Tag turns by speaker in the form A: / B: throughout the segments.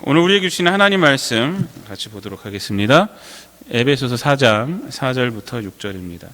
A: 오늘 우리에게 주시는 하나님 말씀 같이 보도록 하겠습니다. 에베소서 4장 4절부터 6절입니다.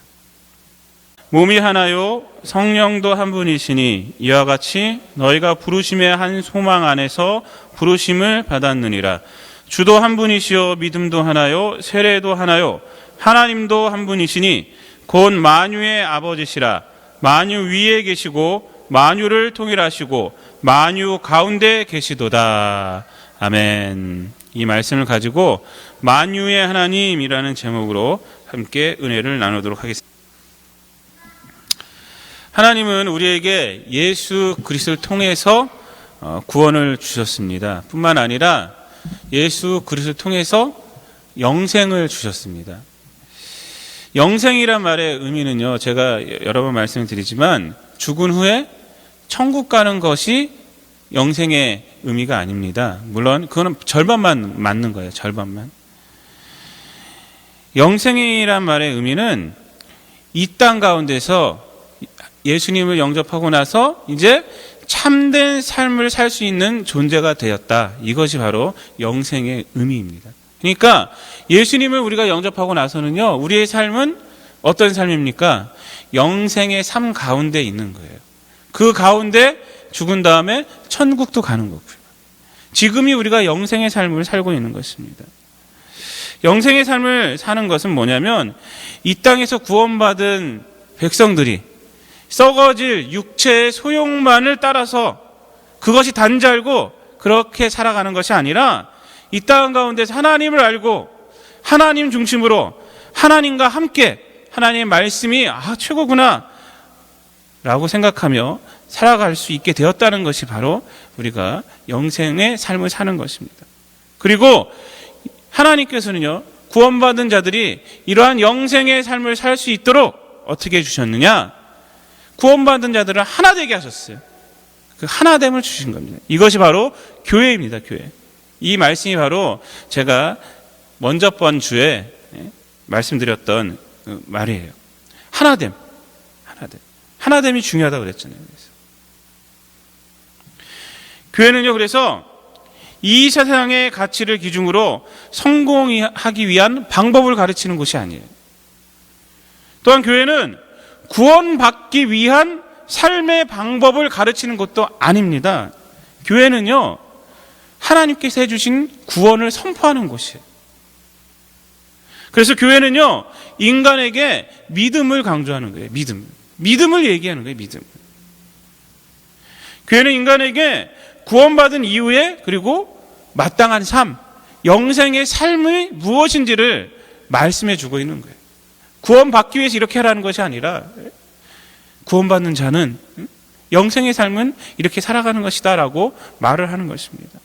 A: 몸이 하나요 성령도 한 분이시니 이와 같이 너희가 부르심의 한 소망 안에서 부르심을 받았느니라. 주도 한 분이시요 믿음도 하나요 세례도 하나요 하나님도 한 분이시니 곧 만유의 아버지시라. 만유 위에 계시고 만유를 통일하시고 만유 가운데 계시도다. 아멘. 이 말씀을 가지고 만유의 하나님이라는 제목으로 함께 은혜를 나누도록 하겠습니다. 하나님은 우리에게 예수 그리스도를 통해서 구원을 주셨습니다. 뿐만 아니라 예수 그리스도를 통해서 영생을 주셨습니다. 영생이란 말의 의미는요, 제가 여러 번 말씀드리지만 죽은 후에 천국 가는 것이 영생의 의미가 아닙니다. 물론 그거는 절반만 맞는 거예요. 절반만. 영생이란 말의 의미는 이 땅 가운데서 예수님을 영접하고 나서 이제 참된 삶을 살 수 있는 존재가 되었다. 이것이 바로 영생의 의미입니다. 그러니까 예수님을 우리가 영접하고 나서는요, 우리의 삶은 어떤 삶입니까? 영생의 삶 가운데 있는 거예요. 그 가운데 죽은 다음에 천국도 가는 거고요. 지금이 우리가 영생의 삶을 살고 있는 것입니다. 영생의 삶을 사는 것은 뭐냐면 이 땅에서 구원받은 백성들이 썩어질 육체의 소욕만을 따라서 그것이 단절고 그렇게 살아가는 것이 아니라 이 땅 가운데서 하나님을 알고 하나님 중심으로 하나님과 함께 하나님의 말씀이 최고구나 라고 생각하며 살아갈 수 있게 되었다는 것이 바로 우리가 영생의 삶을 사는 것입니다. 그리고 하나님께서는요, 구원받은 자들이 이러한 영생의 삶을 살 수 있도록 어떻게 해주셨느냐? 구원받은 자들을 하나 되게 하셨어요. 그 하나됨을 주신 겁니다. 이것이 바로 교회입니다. 교회. 이 말씀이 바로 제가 먼저 번 주에 말씀드렸던 말이에요. 하나됨. 하나됨이 중요하다고 그랬잖아요. 교회는요, 그래서 이 세상의 가치를 기준으로 성공하기 위한 방법을 가르치는 곳이 아니에요. 또한 교회는 구원받기 위한 삶의 방법을 가르치는 것도 아닙니다. 교회는요, 하나님께서 해주신 구원을 선포하는 곳이에요. 그래서 교회는요, 인간에게 믿음을 강조하는 거예요. 믿음을 얘기하는 거예요. 믿음. 교회는 인간에게 구원받은 이후에 그리고 마땅한 삶, 영생의 삶이 무엇인지를 말씀해 주고 있는 거예요. 구원받기 위해서 이렇게 하라는 것이 아니라 구원받는 자는 영생의 삶은 이렇게 살아가는 것이다 라고 말을 하는 것입니다.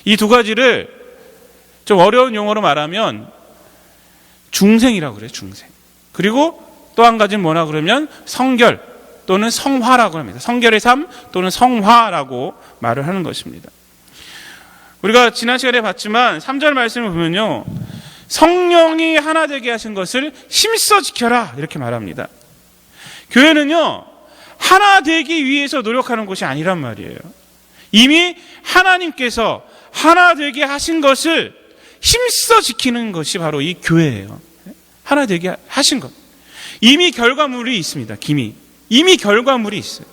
A: 이 두 가지를 좀 어려운 용어로 말하면 중생이라고 그래요. 중생. 그리고 또 한 가지는 뭐라 그러면 성결 또는 성화라고 합니다. 성결의 삶 또는 성화라고 말을 하는 것입니다. 우리가 지난 시간에 봤지만 3절 말씀을 보면요, 성령이 하나 되게 하신 것을 힘써 지켜라 이렇게 말합니다. 교회는요, 하나 되기 위해서 노력하는 것이 아니란 말이에요. 이미 하나님께서 하나 되게 하신 것을 힘써 지키는 것이 바로 이 교회예요. 하나 되게 하신 것. 이미 결과물이 있습니다. 이미 결과물이 있어요.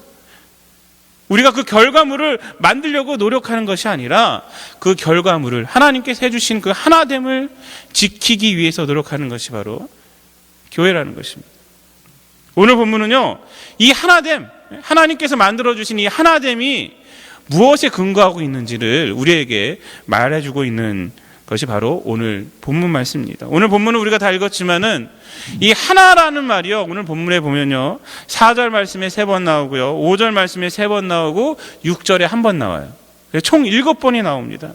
A: 우리가 그 결과물을 만들려고 노력하는 것이 아니라 그 결과물을 하나님께서 해주신 그 하나됨을 지키기 위해서 노력하는 것이 바로 교회라는 것입니다. 오늘 본문은요, 이 하나됨, 하나님께서 만들어주신 이 하나됨이 무엇에 근거하고 있는지를 우리에게 말해주고 있는 것이 바로 오늘 본문 말씀입니다. 오늘 본문은 우리가 다 읽었지만은 이 하나라는 말이요, 오늘 본문에 보면요, 4절 말씀에 3번 나오고요, 5절 말씀에 3번 나오고 6절에 1번 나와요. 총 7번이 나옵니다.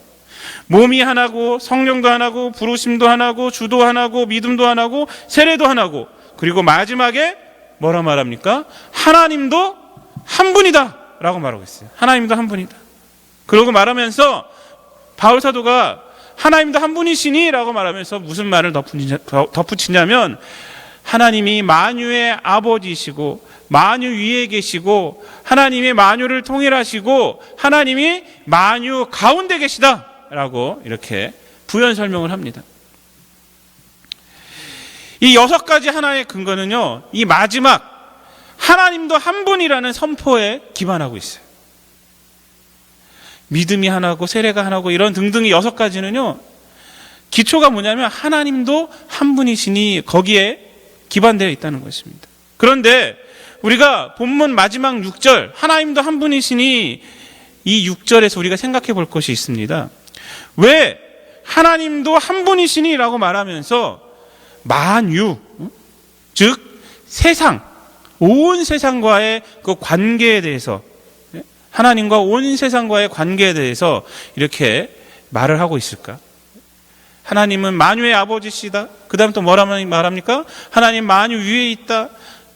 A: 몸이 하나고 성령도 하나고 부르심도 하나고 주도 하나고 믿음도 하나고 세례도 하나고, 그리고 마지막에 뭐라 말합니까? 하나님도 한 분이다 라고 말하고 있어요. 하나님도 한 분이다. 그러고 말하면서 바울 사도가 하나님도 한 분이시니 라고 말하면서 무슨 말을 덧붙이냐면 하나님이 만유의 아버지이시고 만유 위에 계시고 하나님이 만유를 통일하시고 하나님이 만유 가운데 계시다라고 이렇게 부연 설명을 합니다. 이 6가지 하나의 근거는요, 이 마지막 하나님도 한 분이라는 선포에 기반하고 있어요. 믿음이 하나고 세례가 하나고 이런 등등의 6가지는요, 기초가 뭐냐면 하나님도 한 분이시니 거기에 기반되어 있다는 것입니다. 그런데 우리가 본문 마지막 6절 하나님도 한 분이시니 이 6절에서 우리가 생각해 볼 것이 있습니다. 왜 하나님도 한 분이시니 라고 말하면서 만유, 즉 세상, 온 세상과의 그 관계에 대해서, 하나님과 온 세상과의 관계에 대해서 이렇게 말을 하고 있을까? 하나님은 만유의 아버지시다. 그 다음 또 뭐라 말합니까? 하나님 만유 위에 있다.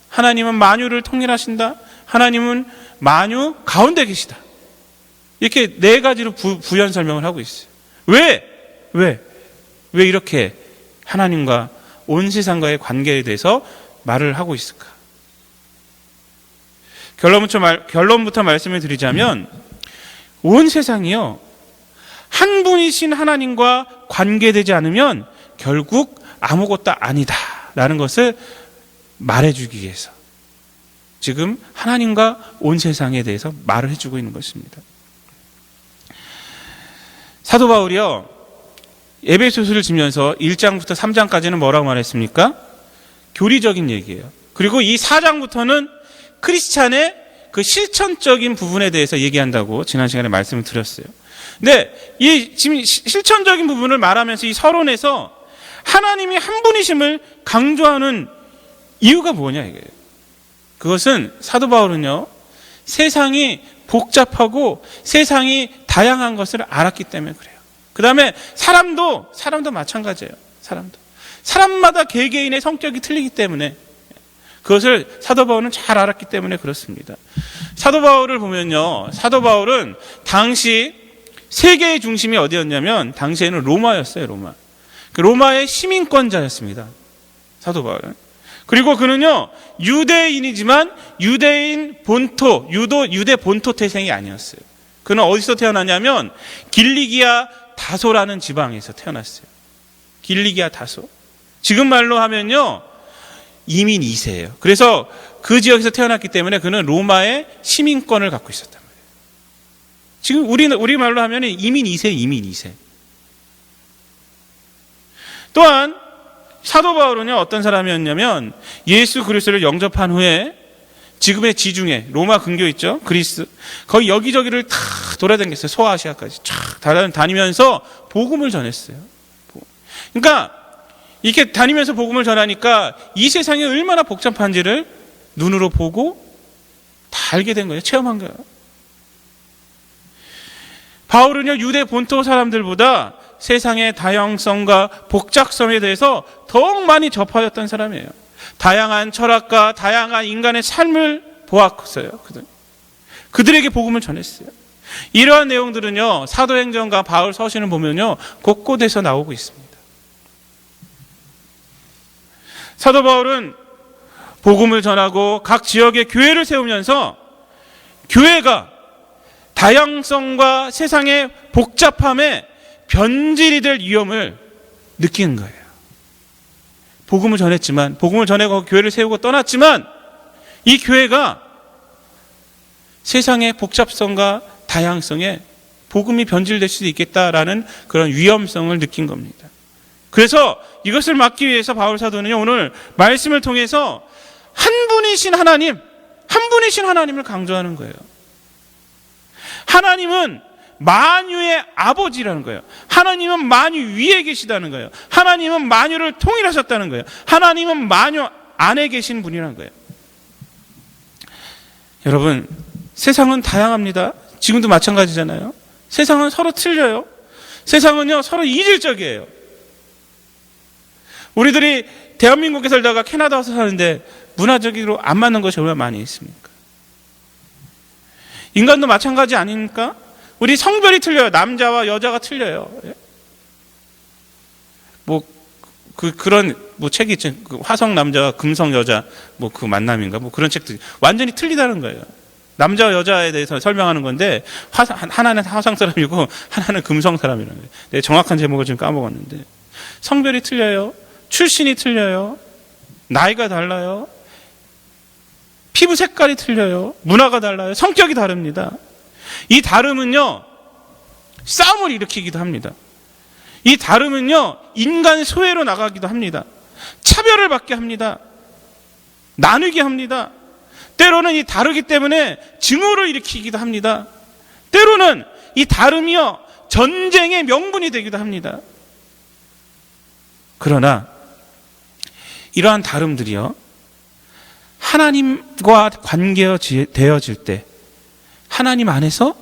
A: 하나님은 만유를 통일하신다. 하나님은 만유 가운데 계시다. 이렇게 4가지로 부연 설명을 하고 있어요. 왜 이렇게 하나님과 온 세상과의 관계에 대해서 말을 하고 있을까? 결론부터 말씀을 드리자면 온 세상이요, 한 분이신 하나님과 관계되지 않으면 결국 아무것도 아니다라는 것을 말해주기 위해서 지금 하나님과 온 세상에 대해서 말을 해주고 있는 것입니다. 사도 바울이요, 에베소서를 지면서 1장부터 3장까지는 뭐라고 말했습니까? 교리적인 얘기예요. 그리고 이 4장부터는 크리스찬의 그 실천적인 부분에 대해서 얘기한다고 지난 시간에 말씀을 드렸어요. 근데 이 지금 실천적인 부분을 말하면서 이 서론에서 하나님이 한 분이심을 강조하는 이유가 뭐냐 이거예요. 그것은 사도 바울은요, 세상이 복잡하고 세상이 다양한 것을 알았기 때문에 그래요. 그 다음에 사람도 마찬가지예요. 사람마다 개개인의 성격이 틀리기 때문에 그것을 사도 바울은 잘 알았기 때문에 그렇습니다. 사도 바울을 보면요, 사도 바울은 당시 세계의 중심이 어디였냐면 당시에는 로마였어요. 로마의 시민권자였습니다. 사도 바울은. 그리고 그는요, 유대인이지만 유대 본토 태생이 아니었어요. 그는 어디서 태어났냐면 길리기아 다소라는 지방에서 태어났어요. 길리기아 다소. 지금 말로 하면요, 이민 2세예요. 그래서 그 지역에서 태어났기 때문에 그는 로마의 시민권을 갖고 있었단 말이에요. 지금 우리 말로 하면 이민 2세. 또한 사도 바울은요, 어떤 사람이었냐면 예수 그리스도를 영접한 후에 지금의 지중해, 로마 근교 있죠? 그리스. 거기 여기저기를 다 돌아다녔어요. 소아시아까지 쫙 다니면서 복음을 전했어요. 그러니까 이렇게 다니면서 복음을 전하니까 이 세상이 얼마나 복잡한지를 눈으로 보고 다 알게 된 거예요. 체험한 거예요. 바울은요, 유대 본토 사람들보다 세상의 다양성과 복잡성에 대해서 더욱 많이 접하였던 사람이에요. 다양한 철학과 다양한 인간의 삶을 보았어요. 그들에게 복음을 전했어요. 이러한 내용들은요, 사도행전과 바울 서신을 보면요, 곳곳에서 나오고 있습니다. 사도 바울은 복음을 전하고 각 지역에 교회를 세우면서 교회가 다양성과 세상의 복잡함에 변질이 될 위험을 느끼는 거예요. 복음을 전했지만, 복음을 전하고 교회를 세우고 떠났지만 이 교회가 세상의 복잡성과 다양성에 복음이 변질될 수도 있겠다라는 그런 위험성을 느낀 겁니다. 그래서 이것을 막기 위해서 바울 사도는요, 오늘 말씀을 통해서 한 분이신 하나님을 강조하는 거예요. 하나님은 만유의 아버지라는 거예요. 하나님은 만유 위에 계시다는 거예요. 하나님은 만유를 통일하셨다는 거예요. 하나님은 만유 안에 계신 분이라는 거예요. 여러분, 세상은 다양합니다. 지금도 마찬가지잖아요. 세상은 서로 틀려요. 세상은요, 서로 이질적이에요. 우리들이 대한민국에 살다가 캐나다 와서 사는데 문화적으로 안 맞는 것이 얼마나 많이 있습니까? 인간도 마찬가지 아닙니까? 우리 성별이 틀려요. 남자와 여자가 틀려요. 그런 뭐 책이 있죠. 그 화성 남자와 금성 여자 뭐 그 만남인가 뭐 그런 책들 완전히 틀리다는 거예요. 남자와 여자에 대해서 설명하는 건데 하나는 화성 사람이고 하나는 금성 사람이라는 거예요. 내가 정확한 제목을 지금 까먹었는데 성별이 틀려요. 출신이 틀려요. 나이가 달라요. 피부 색깔이 틀려요. 문화가 달라요. 성격이 다릅니다. 이 다름은요, 싸움을 일으키기도 합니다. 이 다름은요, 인간 소외로 나가기도 합니다. 차별을 받게 합니다. 나누게 합니다. 때로는 이 다르기 때문에 증오를 일으키기도 합니다. 때로는 이 다름이요, 전쟁의 명분이 되기도 합니다. 그러나 이러한 다름들이요, 하나님과 관계되어질 때 하나님 안에서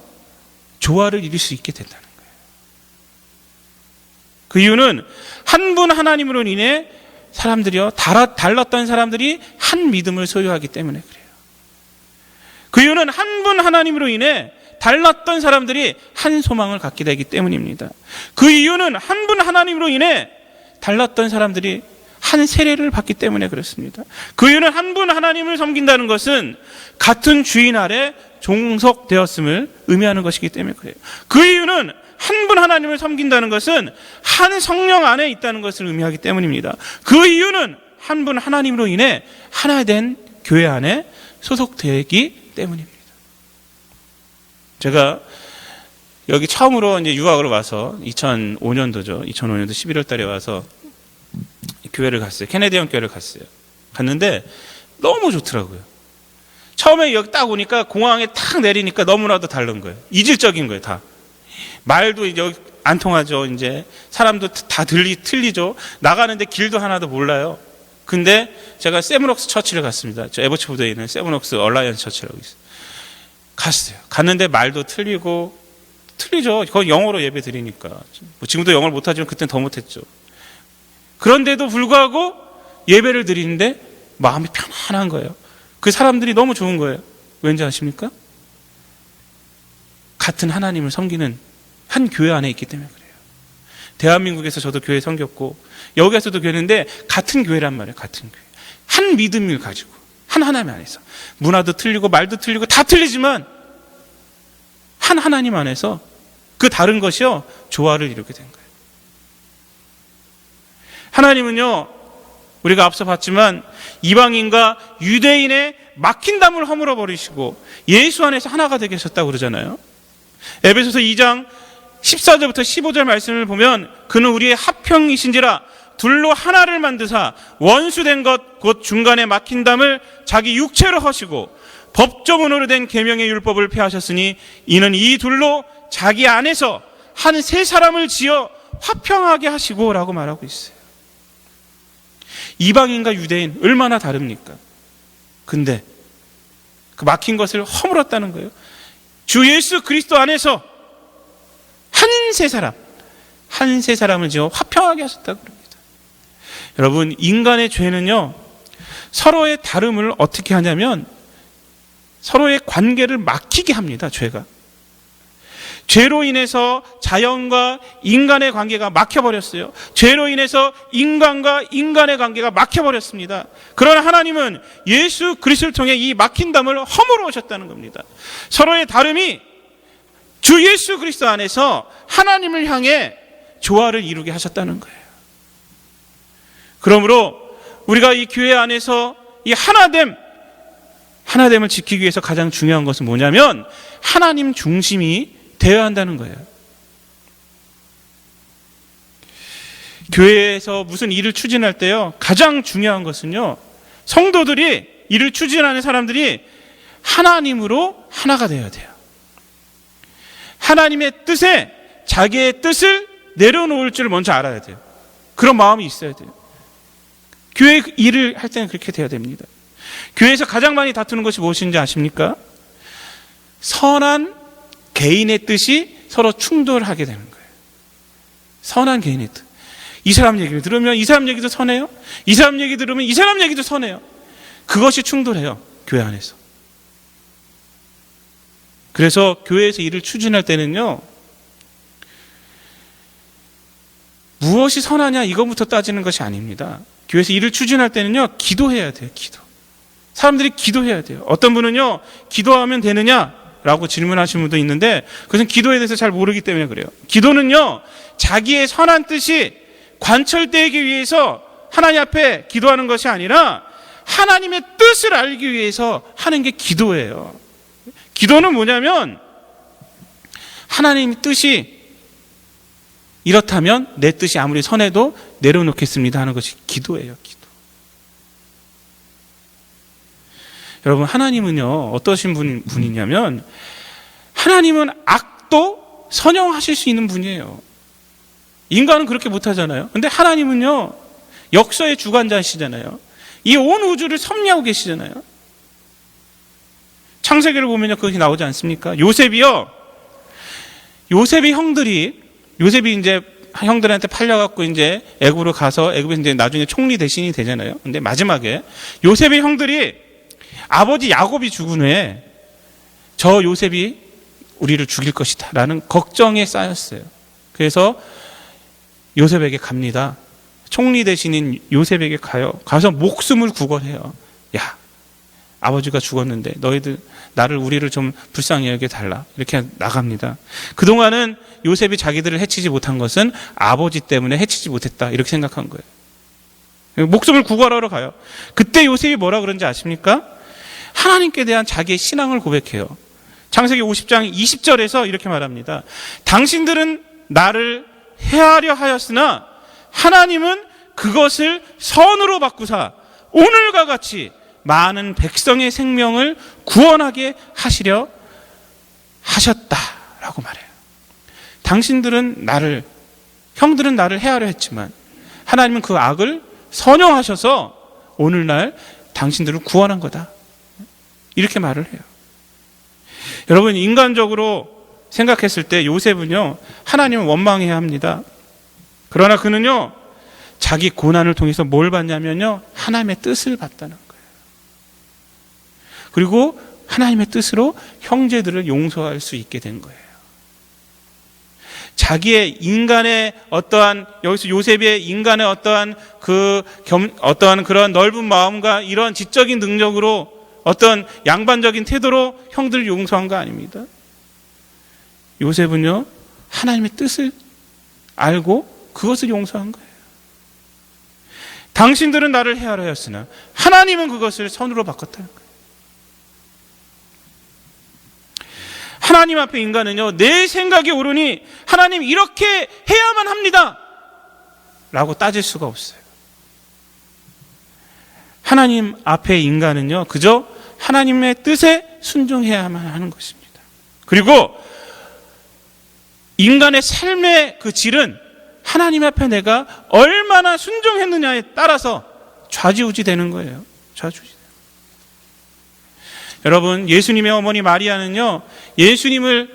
A: 조화를 이룰 수 있게 된다는 거예요. 그 이유는 한 분 하나님으로 인해 사람들이요, 달랐던 사람들이 한 믿음을 소유하기 때문에 그래요. 그 이유는 한 분 하나님으로 인해 달랐던 사람들이 한 소망을 갖게 되기 때문입니다. 그 이유는 한 분 하나님으로 인해 달랐던 사람들이 한 세례를 받기 때문에 그렇습니다. 그 이유는 한 분 하나님을 섬긴다는 것은 같은 주인 아래 종속되었음을 의미하는 것이기 때문에 그래요. 그 이유는 한 분 하나님을 섬긴다는 것은 한 성령 안에 있다는 것을 의미하기 때문입니다. 그 이유는 한 분 하나님으로 인해 하나 된 교회 안에 소속되기 때문입니다. 제가 여기 처음으로 이제 유학을 와서 2005년도 11월 달에 와서 교회를 갔어요. 캐네디언 교회를 갔어요. 갔는데 너무 좋더라고요. 처음에 여기 딱 오니까 공항에 탁 내리니까 너무나도 다른 거예요. 이질적인 거예요, 다. 말도 이제 안 통하죠, 이제. 사람도 다 틀리죠. 나가는데 길도 하나도 몰라요. 근데 제가 세븐옥스 처치를 갔습니다. 저 에버치보드에 있는 세븐옥스 얼라이언스 처치라고 있어요. 갔어요. 갔는데 말도 틀리고, 틀리죠. 거기 영어로 예배 드리니까. 뭐 지금도 영어를 못하지만 그때는 더 못했죠. 그런데도 불구하고 예배를 드리는데 마음이 편안한 거예요. 그 사람들이 너무 좋은 거예요. 왠지 아십니까? 같은 하나님을 섬기는 한 교회 안에 있기 때문에 그래요. 대한민국에서 저도 교회 섬겼고 여기에서도 교회인데 같은 교회란 말이에요. 같은 교회. 한 믿음을 가지고 한 하나님 안에서 문화도 틀리고 말도 틀리고 다 틀리지만 한 하나님 안에서 그 다른 것이요 조화를 이루게 된 거예요. 하나님은요, 우리가 앞서 봤지만 이방인과 유대인의 막힌 담을 허물어 버리시고 예수 안에서 하나가 되게 하셨다고 그러잖아요. 에베소서 2장 14절부터 15절 말씀을 보면 그는 우리의 합형이신지라 둘로 하나를 만드사 원수된 것 곧 중간에 막힌 담을 자기 육체로 허시고 법조문으로 된 계명의 율법을 폐하셨으니 이는 이 둘로 자기 안에서 한 세 사람을 지어 화평하게 하시고 라고 말하고 있어요. 이방인과 유대인 얼마나 다릅니까? 근데 그 막힌 것을 허물었다는 거예요. 주 예수 그리스도 안에서 한 세 사람을 지어 화평하게 하셨다고 합니다. 여러분, 인간의 죄는요, 서로의 다름을 어떻게 하냐면 서로의 관계를 막히게 합니다. 죄가. 죄로 인해서 자연과 인간의 관계가 막혀버렸어요. 죄로 인해서 인간과 인간의 관계가 막혀버렸습니다. 그러나 하나님은 예수 그리스도를 통해 이 막힌 담을 허물어 오셨다는 겁니다. 서로의 다름이 주 예수 그리스도 안에서 하나님을 향해 조화를 이루게 하셨다는 거예요. 그러므로 우리가 이 교회 안에서 이 하나됨을 지키기 위해서 가장 중요한 것은 뭐냐면 하나님 중심이 되어야 한다는 거예요. 교회에서 무슨 일을 추진할 때요, 가장 중요한 것은요, 성도들이 일을 추진하는 사람들이 하나님으로 하나가 되어야 돼요. 하나님의 뜻에 자기의 뜻을 내려놓을 줄 먼저 알아야 돼요. 그런 마음이 있어야 돼요. 교회 일을 할 때는 그렇게 돼야 됩니다. 교회에서 가장 많이 다투는 것이 무엇인지 아십니까? 선한 개인의 뜻이 서로 충돌하게 되는 거예요. 선한 개인의 뜻. 이 사람 얘기를 들으면 이 사람 얘기도 선해요. 이 사람 얘기 들으면 이 사람 얘기도 선해요. 그것이 충돌해요. 교회 안에서. 그래서 교회에서 일을 추진할 때는요, 무엇이 선하냐 이것부터 따지는 것이 아닙니다. 교회에서 일을 추진할 때는요, 기도해야 돼요, 기도. 사람들이 기도해야 돼요. 어떤 분은요, 기도하면 되느냐라고 질문하시는 분도 있는데, 그것은 기도에 대해서 잘 모르기 때문에 그래요. 기도는요, 자기의 선한 뜻이 관철되기 위해서 하나님 앞에 기도하는 것이 아니라 하나님의 뜻을 알기 위해서 하는 게 기도예요. 기도는 뭐냐면 하나님의 뜻이 이렇다면 내 뜻이 아무리 선해도 내려놓겠습니다 하는 것이 기도예요. 기도. 여러분, 하나님은요 어떠신 분이냐면 하나님은 악도 선용하실 수 있는 분이에요. 인간은 그렇게 못하잖아요. 근데 하나님은요 역사의 주관자이시잖아요. 이 온 우주를 섭리하고 계시잖아요. 창세기를 보면요 그것이 나오지 않습니까? 요셉이 이제 형들한테 팔려갖고 이제 애굽으로 가서 애굽에서 이제 나중에 총리 대신이 되잖아요. 근데 마지막에 요셉의 형들이 아버지 야곱이 죽은 후에 저 요셉이 우리를 죽일 것이다 라는 걱정에 쌓였어요. 그래서 요셉에게 갑니다. 총리 대신인 요셉에게 가서 목숨을 구걸해요. 야, 아버지가 죽었는데 너희들 우리를 좀 불쌍히 여겨달라. 이렇게 나갑니다. 그동안은 요셉이 자기들을 해치지 못한 것은 아버지 때문에 해치지 못했다. 이렇게 생각한 거예요. 목숨을 구걸하러 가요. 그때 요셉이 뭐라 그런지 아십니까? 하나님께 대한 자기의 신앙을 고백해요. 창세기 50장 20절에서 이렇게 말합니다. 당신들은 나를 해하려 하였으나 하나님은 그것을 선으로 바꾸사 오늘과 같이 많은 백성의 생명을 구원하게 하시려 하셨다라고 말해요. 형들은 나를 해하려 했지만 하나님은 그 악을 선용하셔서 오늘날 당신들을 구원한 거다. 이렇게 말을 해요. 여러분, 인간적으로 생각했을 때 요셉은요 하나님을 원망해야 합니다. 그러나 그는요 자기 고난을 통해서 뭘 받냐면요 하나님의 뜻을 받다는 거예요. 그리고 하나님의 뜻으로 형제들을 용서할 수 있게 된 거예요. 자기의 인간의 여기서 요셉의 인간의 어떠한 그런 넓은 마음과 이런 지적인 능력으로 어떤 양반적인 태도로 형들을 용서한 거 아닙니다. 요셉은요 하나님의 뜻을 알고 그것을 용서한 거예요. 당신들은 나를 해하려 하였으나 하나님은 그것을 선으로 바꿨다는 거예요. 하나님 앞에 인간은요 내 생각이 옳으니 하나님 이렇게 해야만 합니다 라고 따질 수가 없어요. 하나님 앞에 인간은요 그저 하나님의 뜻에 순종해야만 하는 것입니다. 그리고 인간의 삶의 그 질은 하나님 앞에 내가 얼마나 순종했느냐에 따라서 좌지우지 되는 거예요. 좌지우지. 여러분, 예수님의 어머니 마리아는요 예수님을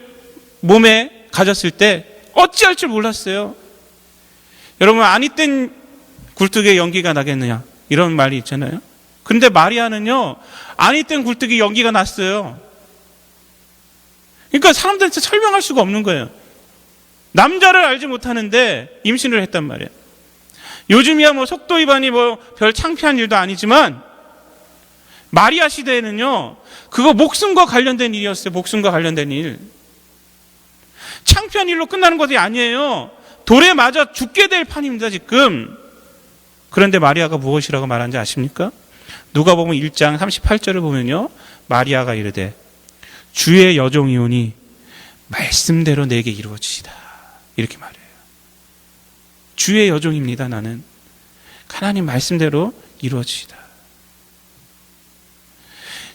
A: 몸에 가졌을 때 어찌할 줄 몰랐어요. 여러분, 아니 땐 굴뚝에 연기가 나겠느냐 이런 말이 있잖아요. 그런데 마리아는요 아니 땐 굴뚝에 연기가 났어요. 그러니까 사람들한테 설명할 수가 없는 거예요. 남자를 알지 못하는데 임신을 했단 말이에요. 요즘이야 속도 위반이 별 창피한 일도 아니지만 마리아 시대에는요 그거 목숨과 관련된 일이었어요. 목숨과 관련된 일. 창피한 일로 끝나는 것이 아니에요. 돌에 맞아 죽게 될 판입니다 지금. 그런데 마리아가 무엇이라고 말하는지 아십니까? 누가복음 1장 38절을 보면요 마리아가 이르되 주의 여종이오니 말씀대로 내게 이루어지시다 이렇게 말해요. 주의 여종입니다. 나는 하나님 말씀대로 이루어지시다.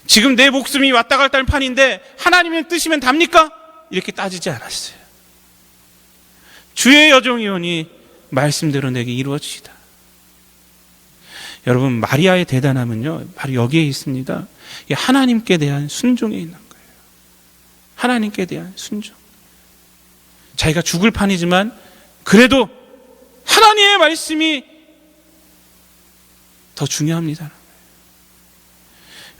A: 지금 내 목숨이 왔다 갔다 하는 판인데 하나님의 뜻이면 답니까? 이렇게 따지지 않았어요. 주의 여종이오니 말씀대로 내게 이루어지시다. 여러분, 마리아의 대단함은요 바로 여기에 있습니다. 하나님께 대한 순종에 있는 거예요. 하나님께 대한 순종. 자기가 죽을 판이지만 그래도 하나님의 말씀이 더 중요합니다.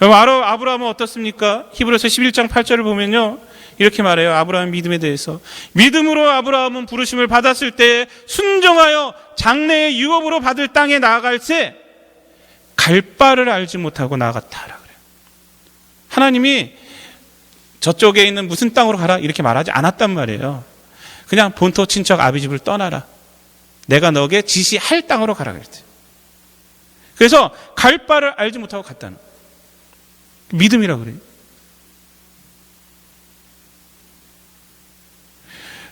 A: 여러분, 아브라함은 어떻습니까? 히브리서 11장 8절을 보면요 이렇게 말해요. 아브라함 믿음에 대해서. 믿음으로 아브라함은 부르심을 받았을 때 순종하여 장래의 유업으로 받을 땅에 나아갈새 갈 바를 알지 못하고 나아갔다라 그래요. 하나님이 저쪽에 있는 무슨 땅으로 가라 이렇게 말하지 않았단 말이에요. 그냥 본토 친척 아비 집을 떠나라. 내가 너에게 지시할 땅으로 가라 그랬대요. 그래서 갈 바를 알지 못하고 갔다는 믿음이라고 그래요.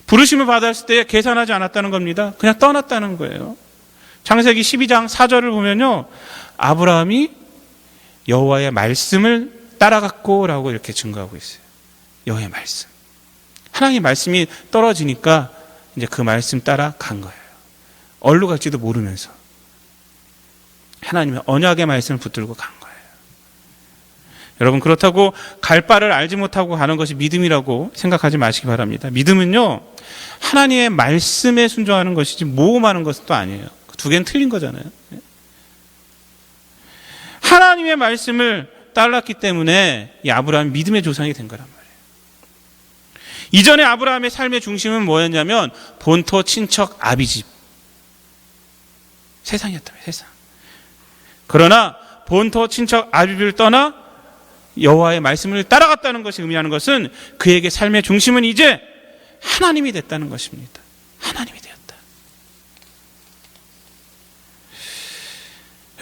A: 부르심을 받았을 때 계산하지 않았다는 겁니다. 그냥 떠났다는 거예요. 창세기 12장 4절을 보면요, 아브라함이 여호와의 말씀을 따라갔고라고 이렇게 증거하고 있어요. 여호와의 말씀. 하나님의 말씀이 떨어지니까 이제 그 말씀 따라 간 거예요. 어디로 갈지도 모르면서 하나님의 언약의 말씀을 붙들고 간 거예요. 여러분, 그렇다고 갈 바를 알지 못하고 가는 것이 믿음이라고 생각하지 마시기 바랍니다. 믿음은요, 하나님의 말씀에 순종하는 것이지 모험하는 것은 또 아니에요. 두 개는 틀린 거잖아요. 하나님의 말씀을 따랐기 때문에 이 아브라함이 믿음의 조상이 된 거란 말이에요. 이전에 아브라함의 삶의 중심은 뭐였냐면 본토 친척 아비집, 세상이었다며, 세상. 그러나 본토 친척 아비집을 떠나 여호와의 말씀을 따라갔다는 것이 의미하는 것은 그에게 삶의 중심은 이제 하나님이 됐다는 것입니다. 하나님이 되었다.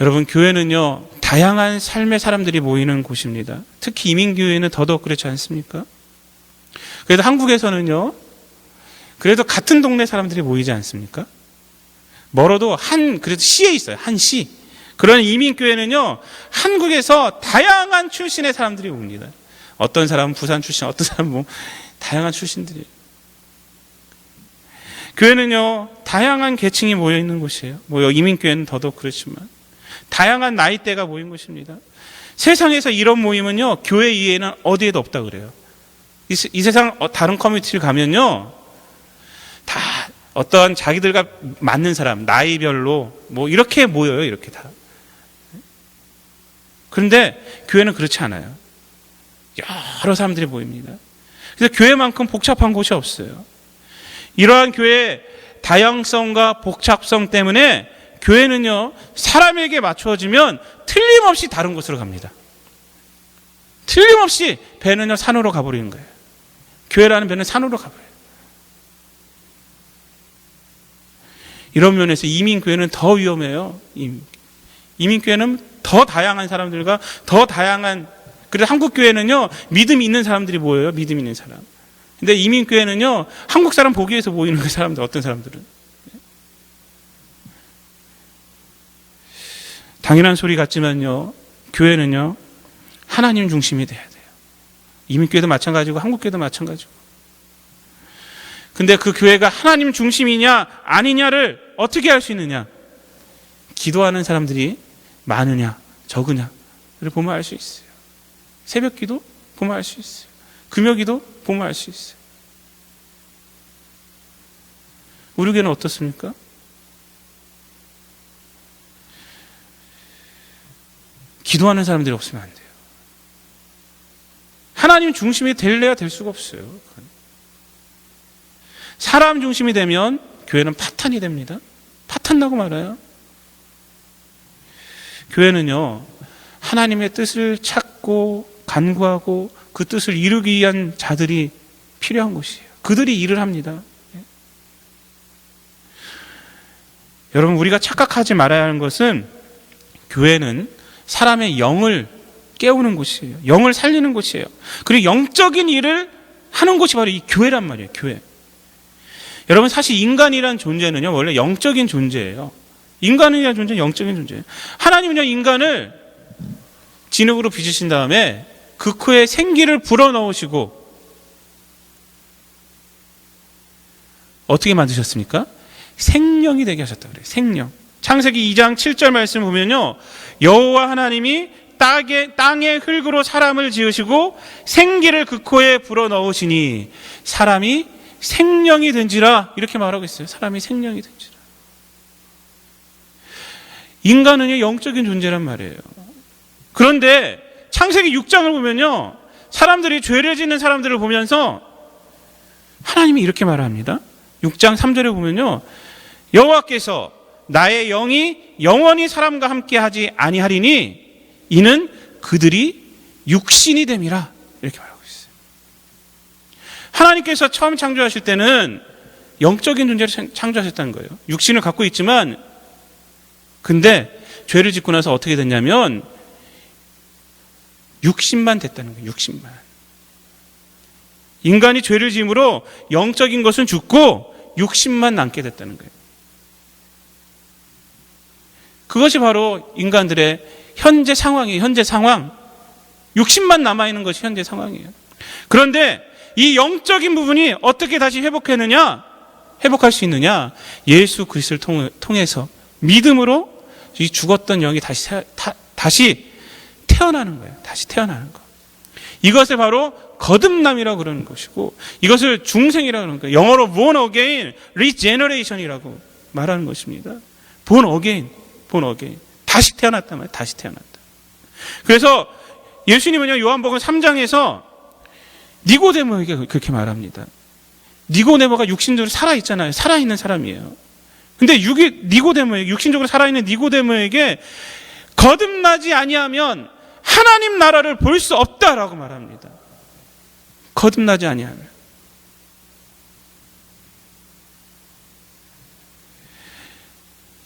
A: 여러분, 교회는요, 다양한 삶의 사람들이 모이는 곳입니다. 특히 이민교회는 더더욱 그렇지 않습니까? 그래도 한국에서는요, 그래도 같은 동네 사람들이 모이지 않습니까? 멀어도 그래도 시에 있어요. 한 시. 그런 이민교회는요, 한국에서 다양한 출신의 사람들이 옵니다. 어떤 사람은 부산 출신, 어떤 사람은 다양한 출신들이에요. 교회는요, 다양한 계층이 모여 있는 곳이에요. 이민교회는 더더욱 그렇지만 다양한 나이대가 모인 곳입니다. 세상에서 이런 모임은요, 교회 이외에는 어디에도 없다 그래요. 이 세상 다른 커뮤니티를 가면요, 다 어떤 자기들과 맞는 사람, 나이별로 이렇게 모여요. 이렇게 다. 그런데 교회는 그렇지 않아요. 여러 사람들이 모입니다. 그래서 교회만큼 복잡한 곳이 없어요. 이러한 교회의 다양성과 복잡성 때문에 교회는요, 사람에게 맞추어지면 틀림없이 다른 곳으로 갑니다. 틀림없이 배는요, 산으로 가버리는 거예요. 교회라는 배는 산으로 가버려요. 이런 면에서 이민교회는 더 위험해요. 이민교회는 더 다양한 사람들과 더 다양한, 그래서 한국교회는요, 믿음이 있는 사람들이 모여요. 믿음 있는 사람. 근데 이민교회는요, 한국 사람 보기 위해서 모이는 그 사람들, 어떤 사람들은. 당연한 소리 같지만요, 교회는요, 하나님 중심이 돼야 돼요. 이민교회도 마찬가지고 한국교회도 마찬가지고. 근데 그 교회가 하나님 중심이냐 아니냐를 어떻게 할 수 있느냐? 기도하는 사람들이 많으냐 적으냐를 보면 알 수 있어요. 새벽기도 보면 알 수 있어요. 금요기도 보면 알 수 있어요. 우리 교회는 어떻습니까? 기도하는 사람들이 없으면 안 돼요. 하나님 중심이 될래야 될 수가 없어요. 사람 중심이 되면 교회는 파탄이 됩니다. 파탄 나고 말아요. 교회는요, 하나님의 뜻을 찾고 간구하고 그 뜻을 이루기 위한 자들이 필요한 곳이에요. 그들이 일을 합니다. 여러분, 우리가 착각하지 말아야 하는 것은 교회는 사람의 영을 깨우는 곳이에요. 영을 살리는 곳이에요. 그리고 영적인 일을 하는 곳이 바로 이 교회란 말이에요. 교회. 여러분, 사실 인간이란 존재는요, 원래 영적인 존재예요. 인간이란 존재는 영적인 존재예요. 하나님은요, 인간을 진흙으로 빚으신 다음에 그 코에 생기를 불어넣으시고 어떻게 만드셨습니까? 생명이 되게 하셨다 그래요. 생명. 창세기 2장 7절 말씀 보면요, 여호와 하나님이 땅의 흙으로 사람을 지으시고 생기를 그 코에 불어넣으시니 사람이 생명이 된지라, 이렇게 말하고 있어요. 사람이 생명이 된지라. 인간은요, 영적인 존재란 말이에요. 그런데 창세기 6장을 보면요, 사람들이 죄를 짓는 사람들을 보면서 하나님이 이렇게 말합니다. 6장 3절에 보면요, 여호와께서 나의 영이 영원히 사람과 함께 하지 아니하리니 이는 그들이 육신이 됨이라. 이렇게 말하고 있어요. 하나님께서 처음 창조하실 때는 영적인 존재를 창조하셨다는 거예요. 육신을 갖고 있지만, 근데 죄를 짓고 나서 어떻게 됐냐면 육신만 됐다는 거예요. 육신만. 인간이 죄를 지음으로 영적인 것은 죽고 육신만 남게 됐다는 거예요. 그것이 바로 인간들의 현재 상황이에요. 현재 상황. 육신만 남아있는 것이 현재 상황이에요. 그런데 이 영적인 부분이 어떻게 다시 회복할 수 있느냐? 예수 그리스도를 통해서 믿음으로 이 죽었던 영이 다시 태어나는 거예요. 다시 태어나는 거. 이것을 바로 거듭남이라고 그러는 것이고, 이것을 중생이라고 그러는 거예요. 영어로 born again, regeneration이라고 말하는 것입니다. born again. 다시 태어났단 말이에요. 다시 태어났다. 그래서 예수님은요, 요한복음 3장에서 니고데모에게 그렇게 말합니다. 니고데모가 육신적으로 살아있잖아요. 살아있는 사람이에요. 근데 육신적으로 살아있는 니고데모에게 거듭나지 아니하면 하나님 나라를 볼 수 없다라고 말합니다. 거듭나지 아니하면.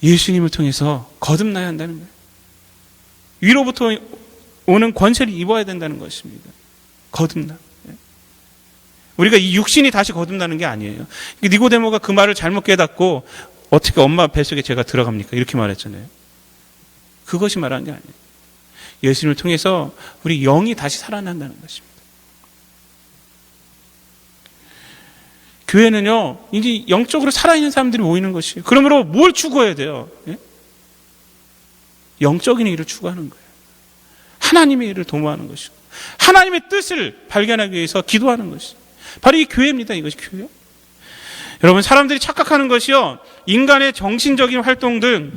A: 예수님을 통해서 거듭나야 한다는 거예요. 위로부터 오는 권세를 입어야 된다는 것입니다. 거듭나. 우리가 이 육신이 다시 거듭나는 게 아니에요. 니고데모가 그 말을 잘못 깨닫고 어떻게 엄마 뱃속에 제가 들어갑니까? 이렇게 말했잖아요. 그것이 말하는 게 아니에요. 예수님을 통해서 우리 영이 다시 살아난다는 것입니다. 교회는요, 이제 영적으로 살아있는 사람들이 모이는 것이에요. 그러므로 뭘 추구해야 돼요? 예? 영적인 일을 추구하는 거예요. 하나님의 일을 도모하는 것이고, 하나님의 뜻을 발견하기 위해서 기도하는 것이죠. 바로 이 교회입니다. 이것이 교회. 여러분, 사람들이 착각하는 것이요, 인간의 정신적인 활동들,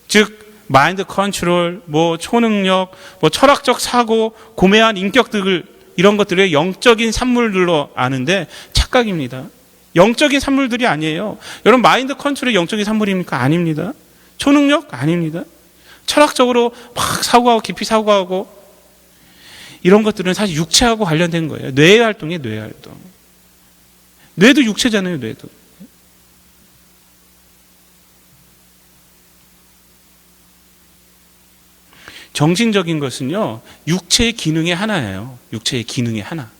A: 즉 마인드 컨트롤, 초능력, 철학적 사고, 고매한 인격들, 이런 것들을 영적인 산물들로 아는데 착각입니다. 영적인 산물들이 아니에요. 여러분, 마인드 컨트롤이 영적인 산물입니까? 아닙니다. 초능력? 아닙니다. 철학적으로 막 사고하고 깊이 사고하고 이런 것들은 사실 육체하고 관련된 거예요. 뇌의 활동이에요. 뇌의 활동. 뇌도 육체잖아요. 뇌도. 정신적인 것은요, 육체의 기능의 하나예요. 육체의 기능의 하나.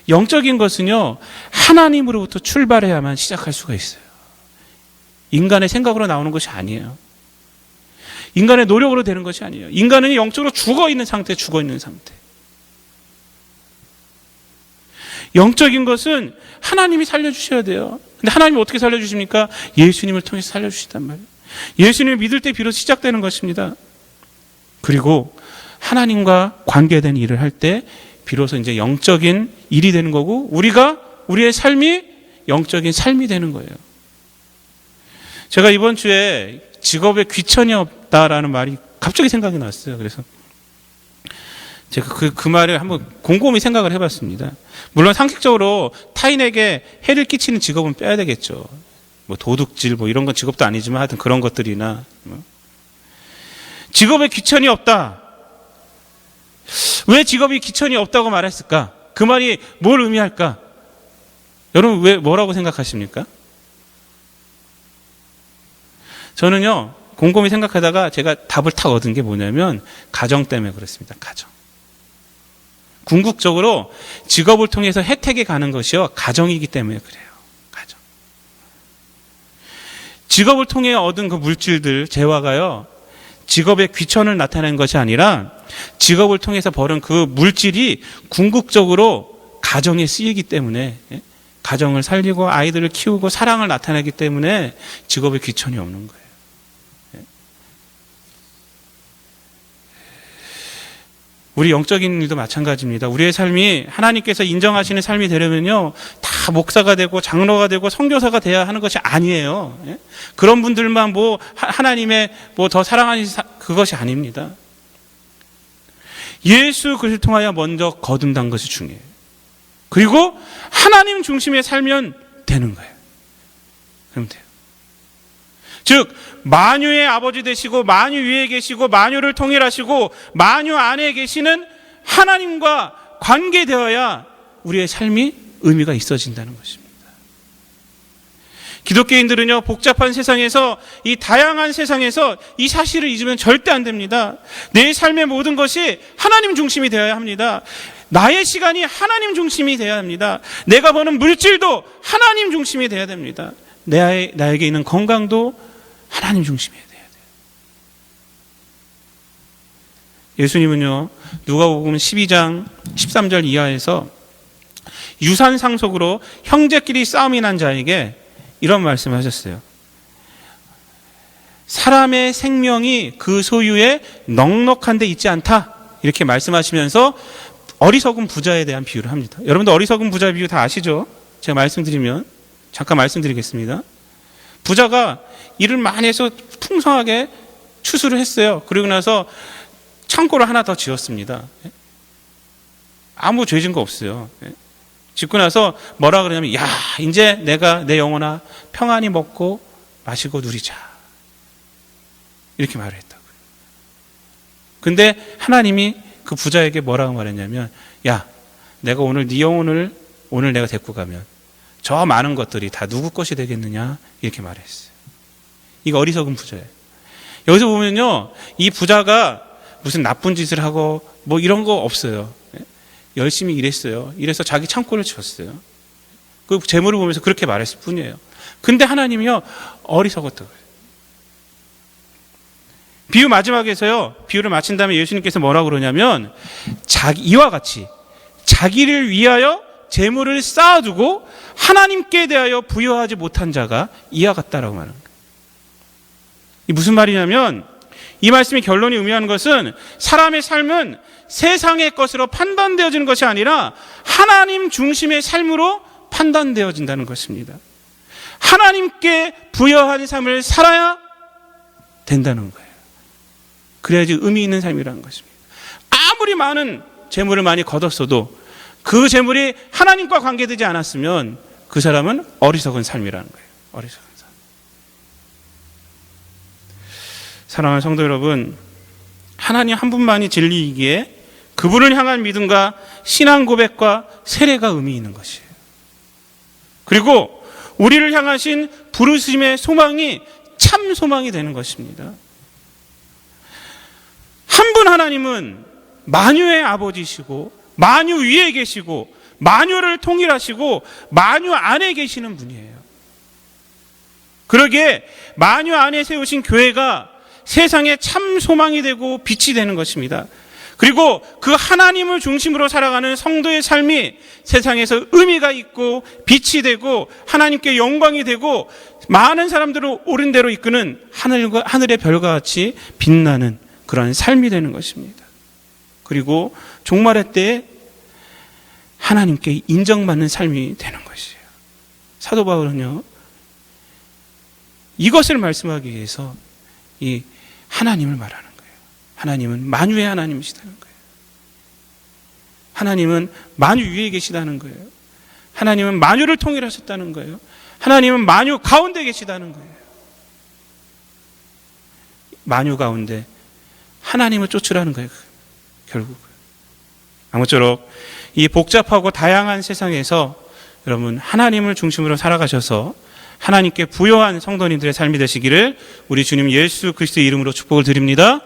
A: 영적인 것은요, 하나님으로부터 출발해야만 시작할 수가 있어요. 인간의 생각으로 나오는 것이 아니에요. 인간의 노력으로 되는 것이 아니에요. 인간은 영적으로 죽어 있는 상태. 영적인 것은 하나님이 살려주셔야 돼요. 근데 하나님이 어떻게 살려주십니까? 예수님을 통해서 살려주시단 말이에요. 예수님을 믿을 때 비로소 시작되는 것입니다. 그리고 하나님과 관계된 일을 할 때 비로소 이제 영적인 일이 되는 거고, 우리의 삶이 영적인 삶이 되는 거예요. 제가 이번 주에 직업에 귀천이 없다라는 말이 갑자기 생각이 났어요. 그래서 제가 그 말을 한번 곰곰이 생각을 해봤습니다. 물론 상식적으로 타인에게 해를 끼치는 직업은 빼야 되겠죠. 도둑질 이런 건 직업도 아니지만 하여튼 그런 것들이나. 직업에 귀천이 없다. 왜 직업이 귀천이 없다고 말했을까? 그 말이 뭘 의미할까? 여러분, 왜 뭐라고 생각하십니까? 저는요, 곰곰이 생각하다가 제가 답을 탁 얻은 게 뭐냐면 가정 때문에 그렇습니다. 가정. 궁극적으로 직업을 통해서 혜택에 가는 것이요, 가정이기 때문에 그래요. 가정. 직업을 통해 얻은 그 물질들, 재화가요, 직업의 귀천을 나타내는 것이 아니라 직업을 통해서 벌은 그 물질이 궁극적으로 가정에 쓰이기 때문에, 가정을 살리고 아이들을 키우고 사랑을 나타내기 때문에 직업의 귀천이 없는 거예요. 우리 영적인 일도 마찬가지입니다. 우리의 삶이 하나님께서 인정하시는 삶이 되려면요, 다 목사가 되고 장로가 되고 선교사가 돼야 하는 것이 아니에요. 그런 분들만 하나님의 더 사랑하는 그것이 아닙니다. 예수 그리스도를 통하여 먼저 거듭난 것이 중요해요. 그리고 하나님 중심에 살면 되는 거예요. 그러면 돼요. 즉 만유의 아버지 되시고 만유 위에 계시고 만유를 통일하시고 만유 안에 계시는 하나님과 관계되어야 우리의 삶이 의미가 있어진다는 것입니다. 기독교인들은요, 복잡한 세상에서, 이 다양한 세상에서 이 사실을 잊으면 절대 안 됩니다. 내 삶의 모든 것이 하나님 중심이 되어야 합니다. 나의 시간이 하나님 중심이 되어야 합니다. 내가 버는 물질도 하나님 중심이 되어야 됩니다. 나에게 있는 건강도 하나님 중심이 되어야 돼요. 예수님은요, 누가복음 12장 13절 이하에서 유산 상속으로 형제끼리 싸움이 난 자에게 이런 말씀을 하셨어요. 사람의 생명이 그 소유에 넉넉한 데 있지 않다, 이렇게 말씀하시면서 어리석은 부자에 대한 비유를 합니다. 여러분들 어리석은 부자 비유 다 아시죠? 제가 말씀드리면 잠깐 말씀드리겠습니다. 부자가 일을 많이 해서 풍성하게 추수를 했어요. 그리고 나서 창고를 하나 더 지었습니다. 아무 죄진 거 없어요. 짓고 나서 뭐라 그러냐면, 야, 이제 내가 내 영혼아 평안히 먹고 마시고 누리자, 이렇게 말을 했다고요. 근데 하나님이 그 부자에게 뭐라고 말했냐면, 야, 내가 오늘 네 영혼을 오늘 내가 데리고 가면 저 많은 것들이 다 누구 것이 되겠느냐, 이렇게 말했어요. 이거 어리석은 부자예요. 여기서 보면요, 이 부자가 무슨 나쁜 짓을 하고 뭐 이런 거 없어요. 열심히 일했어요. 이래서 자기 창고를 지었어요. 그 재물을 보면서 그렇게 말했을 뿐이에요. 근데 하나님이요, 어리석었다고 해요. 비유 마지막에서요, 비유를 마친 다음에 예수님께서 뭐라고 그러냐면, 이와 같이 자기를 위하여 재물을 쌓아두고 하나님께 대하여 부여하지 못한 자가 이와 같다라고 말하는 거예요. 이 무슨 말이냐면, 이 말씀의 결론이 의미하는 것은 사람의 삶은 세상의 것으로 판단되어지는 것이 아니라 하나님 중심의 삶으로 판단되어진다는 것입니다. 하나님께 부여한 삶을 살아야 된다는 거예요. 그래야지 의미 있는 삶이라는 것입니다. 아무리 많은 재물을 많이 거뒀어도 그 재물이 하나님과 관계되지 않았으면 그 사람은 어리석은 삶이라는 거예요. 어리석은 삶. 사랑하는 성도 여러분, 하나님 한 분만이 진리이기에 그분을 향한 믿음과 신앙 고백과 세례가 의미 있는 것이에요. 그리고 우리를 향하신 부르심의 소망이 참 소망이 되는 것입니다. 한 분 하나님은 만유의 아버지시고 만유 위에 계시고 만유를 통일하시고 만유 안에 계시는 분이에요. 그러기에 만유 안에 세우신 교회가 세상에 참 소망이 되고 빛이 되는 것입니다. 그리고 그 하나님을 중심으로 살아가는 성도의 삶이 세상에서 의미가 있고 빛이 되고 하나님께 영광이 되고 많은 사람들을 옳은 대로 이끄는 하늘의 별과 같이 빛나는 그런 삶이 되는 것입니다. 그리고 종말의 때에 하나님께 인정받는 삶이 되는 것이에요. 사도 바울은요, 이것을 말씀하기 위해서 이 하나님을 말하는 거예요. 하나님은 만유의 하나님이시다는 거예요. 하나님은 만유 위에 계시다는 거예요. 하나님은 만유를 통일하셨다는 거예요. 하나님은 만유 가운데 계시다는 거예요. 만유 가운데 하나님을 쫓으라는 거예요. 결국 아무쪼록 이 복잡하고 다양한 세상에서 여러분 하나님을 중심으로 살아가셔서 하나님께 부요한 성도님들의 삶이 되시기를 우리 주님 예수 그리스도의 이름으로 축복을 드립니다.